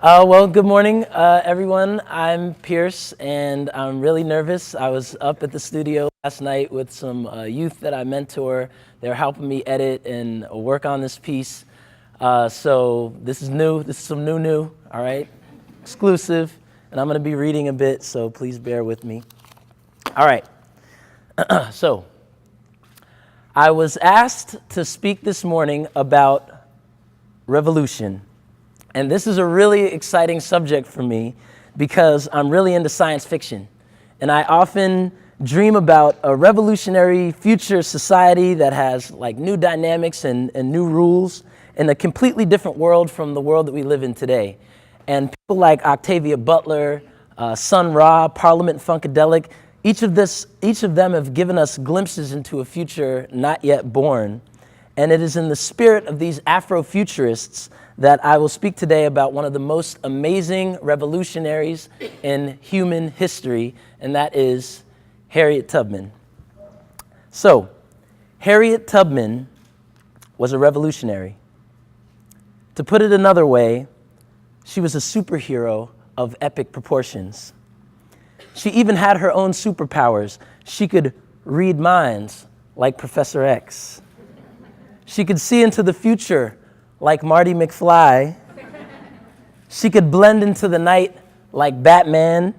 Well, good morning, everyone. I'm Pierce, and I'm really nervous. I was up at the studio last night with some youth that I mentor. They're helping me edit and work on this piece. So this is new. This is some new, all right? Exclusive. And I'm going to be reading a bit, so please bear with me. All right. So I was asked to speak this morning about revolution. And this is a really exciting subject for me because I'm really into science fiction. And I often dream about a revolutionary future society that has like new dynamics and new rules in a completely different world from the world that we live in today. And people like Octavia Butler, Sun Ra, Parliament Funkadelic, each of them have given us glimpses into a future not yet born. And it is in the spirit of these Afrofuturists that I will speak today about one of the most amazing revolutionaries in human history, and that is Harriet Tubman. So, Harriet Tubman was a revolutionary. To put it another way, she was a superhero of epic proportions. She even had her own superpowers. She could read minds like Professor X. She could see into the future like Marty McFly. She could blend into the night like Batman.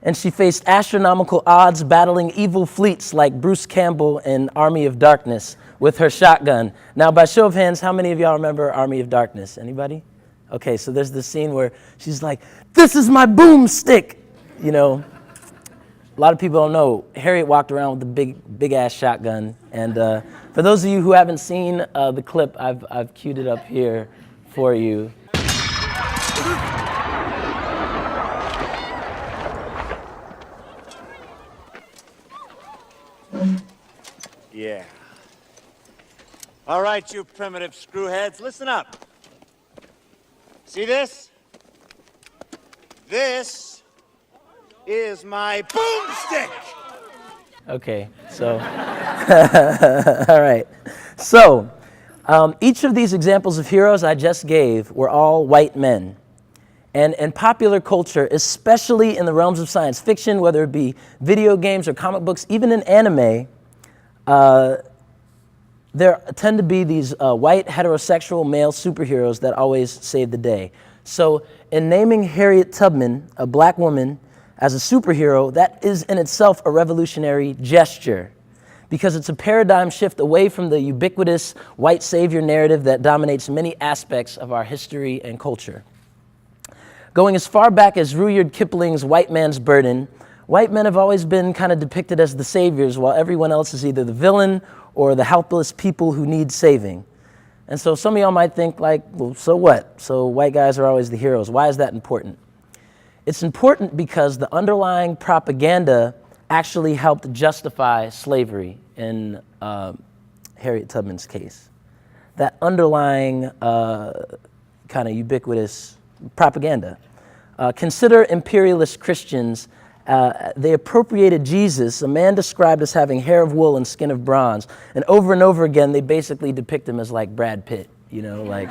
And she faced astronomical odds battling evil fleets like Bruce Campbell in Army of Darkness with her shotgun. Now, by show of hands, how many of y'all remember Army of Darkness? Anybody? Okay, so there's this scene where she's like, "This is my boomstick." You know, a lot of people don't know, Harriet walked around with a big ass shotgun. And for those of you who haven't seen the clip, I've queued it up here for you. Yeah. All right, you primitive screwheads, listen up. See this? This is my boomstick. Okay, so, all right. So, each of these examples of heroes I just gave were all white men. And in popular culture, especially in the realms of science fiction, whether it be video games or comic books, even in anime, there tend to be these white heterosexual male superheroes that always save the day. So in naming Harriet Tubman, a black woman, as a superhero, that is in itself a revolutionary gesture because it's a paradigm shift away from the ubiquitous white savior narrative that dominates many aspects of our history and culture. Going as far back as Rudyard Kipling's White Man's Burden, white men have always been kind of depicted as the saviors while everyone else is either the villain or the helpless people who need saving. And so some of y'all might think like, well, so what? So white guys are always the heroes. Why is that important? It's important because the underlying propaganda actually helped justify slavery in Harriet Tubman's case. That underlying kind of ubiquitous propaganda. Consider imperialist Christians. They appropriated Jesus, a man described as having hair of wool and skin of bronze. And over again, they basically depict him as like Brad Pitt, you know, like.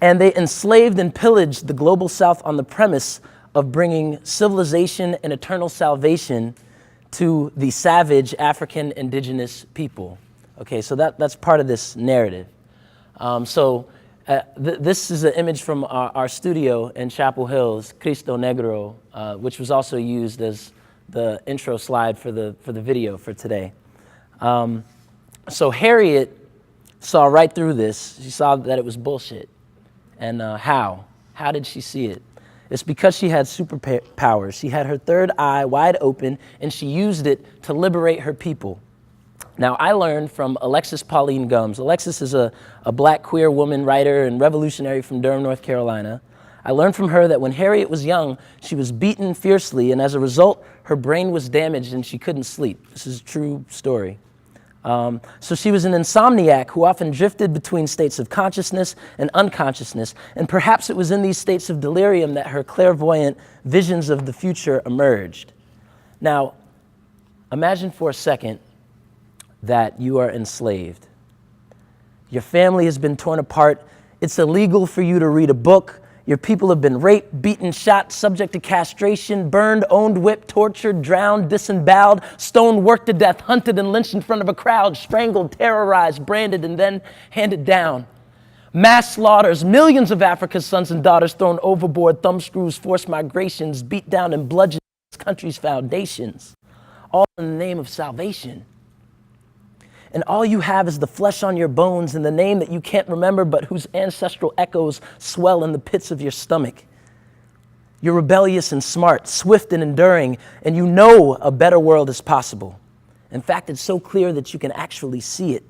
And they enslaved and pillaged the global South on the premise of bringing civilization and eternal salvation to the savage African indigenous people. Okay, so that's part of this narrative. This is an image from our studio in Chapel Hills, Cristo Negro, which was also used as the intro slide for the video for today. So Harriet saw right through this. She saw that it was bullshit. And how? How did she see it? It's because she had superpowers. She had her third eye wide open, and she used it to liberate her people. Now, I learned from Alexis Pauline Gumbs. Alexis is a black queer woman writer and revolutionary from Durham, North Carolina. I learned from her that when Harriet was young, she was beaten fiercely, and as a result, her brain was damaged and she couldn't sleep. This is a true story. So she was an insomniac who often drifted between states of consciousness and unconsciousness, and perhaps it was in these states of delirium that her clairvoyant visions of the future emerged. Now, imagine for a second that you are enslaved. Your family has been torn apart. It's illegal for you to read a book. Your people have been raped, beaten, shot, subject to castration, burned, owned, whipped, tortured, drowned, disemboweled, stoned, worked to death, hunted and lynched in front of a crowd, strangled, terrorized, branded, and then handed down. Mass slaughters, millions of Africa's sons and daughters thrown overboard, thumbscrews, forced migrations, beat down and bludgeoned this country's foundations, all in the name of salvation. And all you have is the flesh on your bones and the name that you can't remember, but whose ancestral echoes swell in the pits of your stomach. You're rebellious and smart, swift and enduring, and you know a better world is possible. In fact, it's so clear that you can actually see it.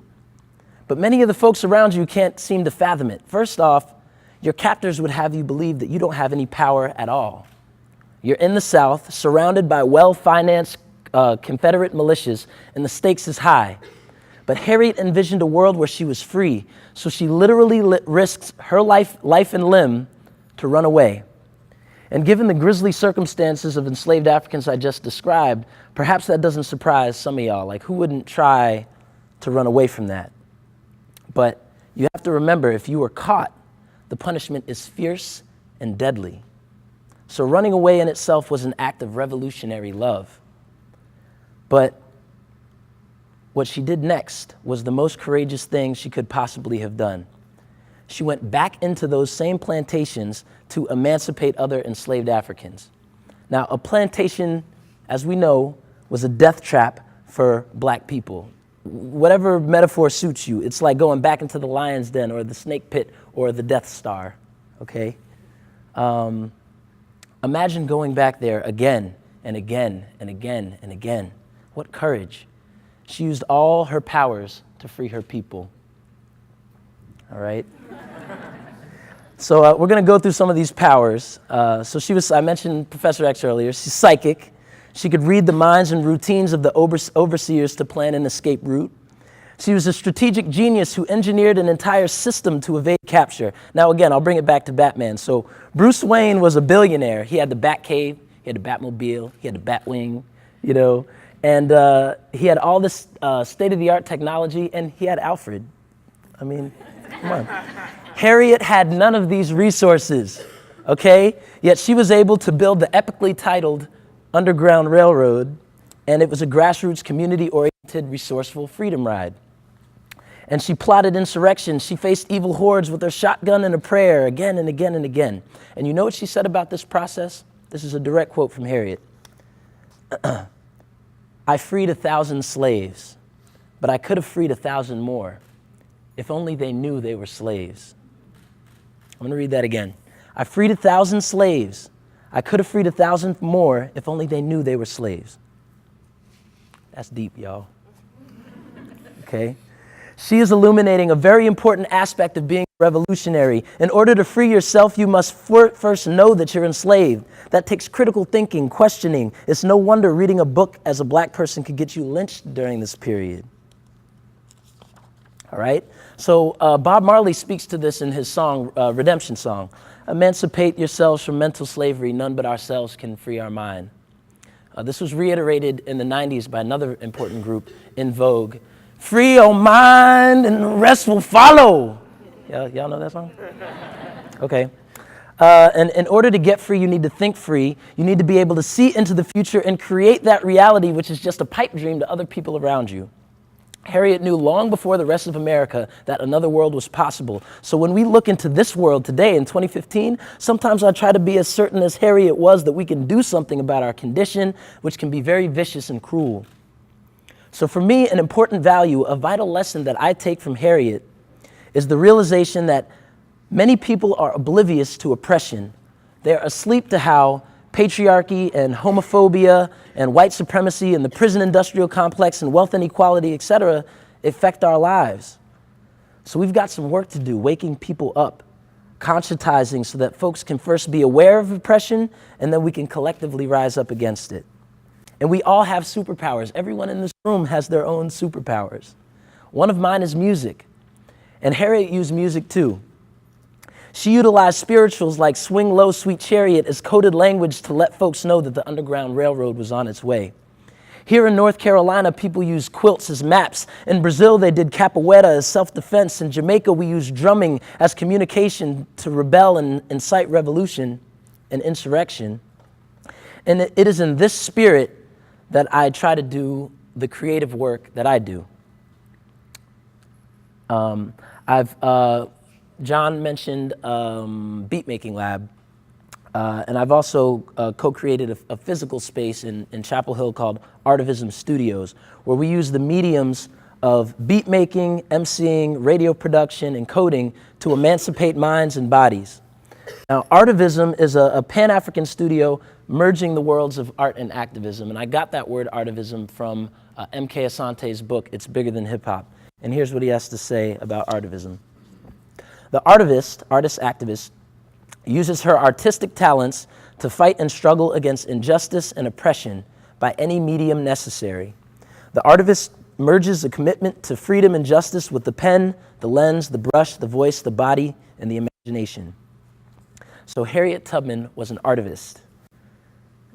But many of the folks around you can't seem to fathom it. First off, your captors would have you believe that you don't have any power at all. You're in the South, surrounded by well-financed Confederate militias, and the stakes is high. But Harriet envisioned a world where she was free, so she literally risks her life and limb to run away. And given the grisly circumstances of enslaved Africans I just described, perhaps that doesn't surprise some of y'all. Like, who wouldn't try to run away from that? But you have to remember, if you were caught, the punishment is fierce and deadly. So running away in itself was an act of revolutionary love. But what she did next was the most courageous thing she could possibly have done. She went back into those same plantations to emancipate other enslaved Africans. Now, a plantation, as we know, was a death trap for black people. Whatever metaphor suits you, it's like going back into the lion's den or the snake pit or the Death Star, okay? Imagine going back there again and again and again and again. What courage. She used all her powers to free her people. All right? So we're going to go through some of these powers. I mentioned Professor X earlier. She's psychic. She could read the minds and routines of the overseers to plan an escape route. She was a strategic genius who engineered an entire system to evade capture. Now, again, I'll bring it back to Batman. So Bruce Wayne was a billionaire. He had the Batcave, he had the Batmobile, he had the Batwing, you know, and he had all this state-of-the-art technology, and he had Alfred. I mean, come on. Harriet had none of these resources, okay? Yet she was able to build the epically titled Underground Railroad, and it was a grassroots, community-oriented, resourceful freedom ride. And she plotted insurrection. She faced evil hordes with her shotgun and a prayer again and again and again. And you know what she said about this process? This is a direct quote from Harriet. I freed 1,000 slaves, but I could have freed 1,000 more if only they knew they were slaves. I'm going to read that again. I freed 1,000 slaves. I could have freed 1,000 more if only they knew they were slaves. That's deep, y'all. Okay? She is illuminating a very important aspect of being revolutionary. In order to free yourself, you must first know that you're enslaved. That takes critical thinking, questioning. It's no wonder reading a book as a black person could get you lynched during this period. All right? So Bob Marley speaks to this in his song, Redemption Song. Emancipate yourselves from mental slavery. None but ourselves can free our mind. This was reiterated in the 90s by another important group, In Vogue. Free your mind and the rest will follow. Y'all know that song? Okay. And in order to get free, you need to think free. You need to be able to see into the future and create that reality, which is just a pipe dream to other people around you. Harriet knew long before the rest of America that another world was possible. So when we look into this world today in 2015, sometimes I try to be as certain as Harriet was that we can do something about our condition, which can be very vicious and cruel. So for me, an important value, a vital lesson that I take from Harriet is the realization that many people are oblivious to oppression. They're asleep to how patriarchy and homophobia and white supremacy and the prison industrial complex and wealth inequality, etc., affect our lives. So we've got some work to do, waking people up, conscientizing so that folks can first be aware of oppression and then we can collectively rise up against it. And we all have superpowers. Everyone in this room has their own superpowers. One of mine is music. And Harriet used music too. She utilized spirituals like Swing Low, Sweet Chariot as coded language to let folks know that the Underground Railroad was on its way. Here in North Carolina, people use quilts as maps. In Brazil, they did capoeira as self-defense. In Jamaica, we use drumming as communication to rebel and incite revolution and insurrection. And it is in this spirit that I try to do the creative work that I do. John mentioned Beat Making Lab, and I've also co-created a physical space in Chapel Hill called Artivism Studios, where we use the mediums of beat making, emceeing, radio production, and coding to emancipate minds and bodies. Now, Artivism is a Pan-African studio merging the worlds of art and activism, and I got that word Artivism from M.K. Asante's book, It's Bigger Than Hip Hop. And here's what he has to say about Artivism. The artist-activist, uses her artistic talents to fight and struggle against injustice and oppression by any medium necessary. The artivist merges a commitment to freedom and justice with the pen, the lens, the brush, the voice, the body, and the imagination. So Harriet Tubman was an artivist.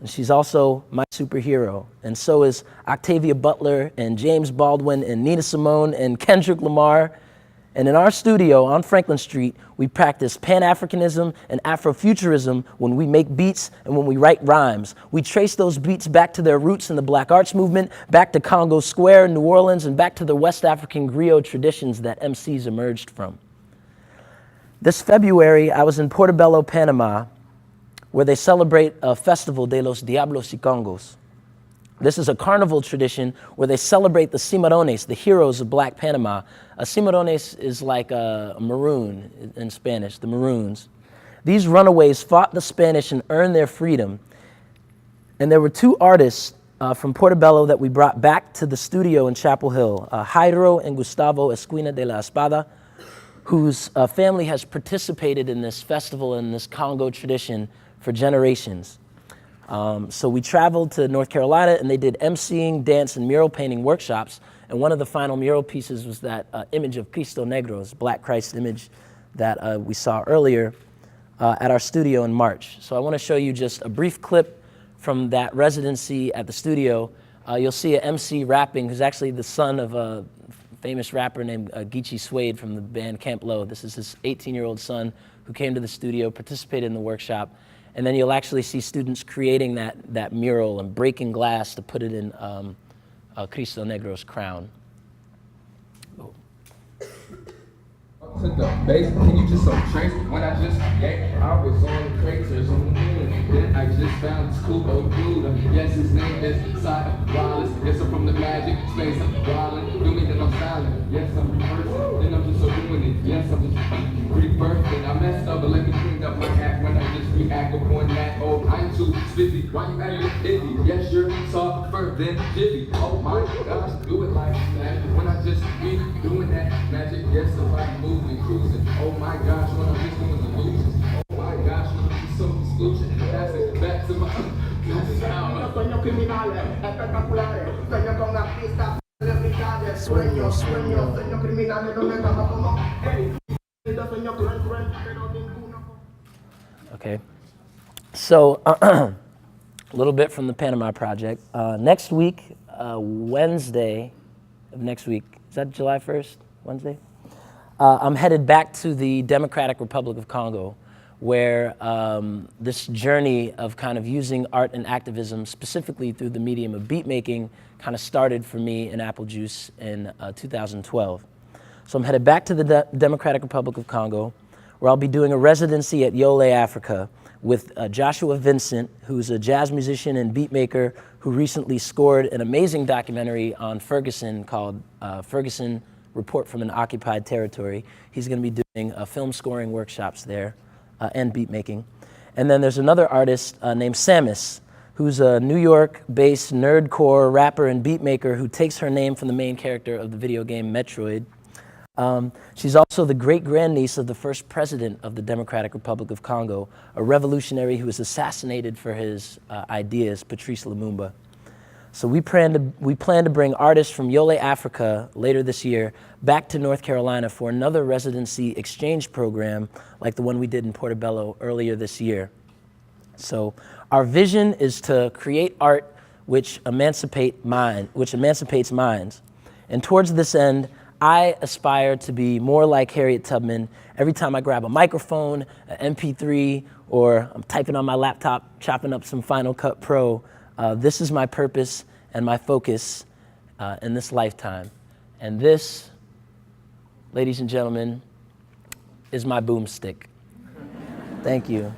And she's also my superhero. And so is Octavia Butler and James Baldwin and Nina Simone and Kendrick Lamar. And in our studio on Franklin Street, we practice Pan-Africanism and Afrofuturism when we make beats and when we write rhymes. We trace those beats back to their roots in the Black Arts Movement, back to Congo Square in New Orleans, and back to the West African griot traditions that MCs emerged from. This February, I was in Portobello, Panama, where they celebrate a festival de los Diablos y Congos. This is a carnival tradition where they celebrate the cimarrones, the heroes of Black Panama. A cimarrones is like a maroon in Spanish, the maroons. These runaways fought the Spanish and earned their freedom. And there were two artists from Portobello that we brought back to the studio in Chapel Hill, Jairo and Gustavo Esquina de la Espada, whose family has participated in this festival and this Congo tradition for generations. So we traveled to North Carolina, and they did emceeing, dance, and mural painting workshops. And one of the final mural pieces was that image of Cristo Negros, Black Christ image that we saw earlier at our studio in March. So I want to show you just a brief clip from that residency at the studio. You'll see an MC rapping, who's actually the son of a famous rapper named Geechee Suede from the band Camp Lo. This is his 18-year-old son who came to the studio, participated in the workshop. And then you'll actually see students creating that mural and breaking glass to put it in Cristo Negro's crown. Oh. To the base, can you just trace when I just I was on craters on the moon. Then I just found this cool old dude. Yes, his name is Side Wallace. Yes, I'm from the magic space. I'm wildin'. Do me that I'm silent. Yes, I'm reversing. Then I'm just doing it. Yes, I'm just rebirthing. I messed up, but let me clean up my act when I just react upon that. Oh, I'm too spiffy. Why you acting iffy? Yes, you're softer than Jiffy. Oh my gosh, do it like that. When I just be doing that magic, yes, if I move and cruising. Oh my gosh, when I'm just doing illusions. Oh my gosh, when I'm so exclusion. That's it, back to my Okay, so a little bit from the Panama Project. Next week, Wednesday of next week, is that July 1st, Wednesday? I'm headed back to the Democratic Republic of Congo, where this journey of kind of using art and activism, specifically through the medium of beat making, kind of started for me in Apple Juice in 2012. So I'm headed back to the Democratic Republic of Congo, where I'll be doing a residency at Yole, Africa, with Joshua Vincent, who's a jazz musician and beat maker who recently scored an amazing documentary on Ferguson called Ferguson Report from an Occupied Territory. He's going to be doing film scoring workshops there and beat making. And then there's another artist named Samus, who's a New York-based nerdcore rapper and beat maker who takes her name from the main character of the video game Metroid. She's also the great-grandniece of the first president of the Democratic Republic of Congo, a revolutionary who was assassinated for his ideas, Patrice Lumumba. So we plan to bring artists from Yole, Africa later this year back to North Carolina for another residency exchange program like the one we did in Portobello earlier this year. So our vision is to create art which emancipates minds. And towards this end, I aspire to be more like Harriet Tubman. Every time I grab a microphone, an MP3, or I'm typing on my laptop, chopping up some Final Cut Pro, this is my purpose and my focus in this lifetime. And this, ladies and gentlemen, is my boomstick. Thank you.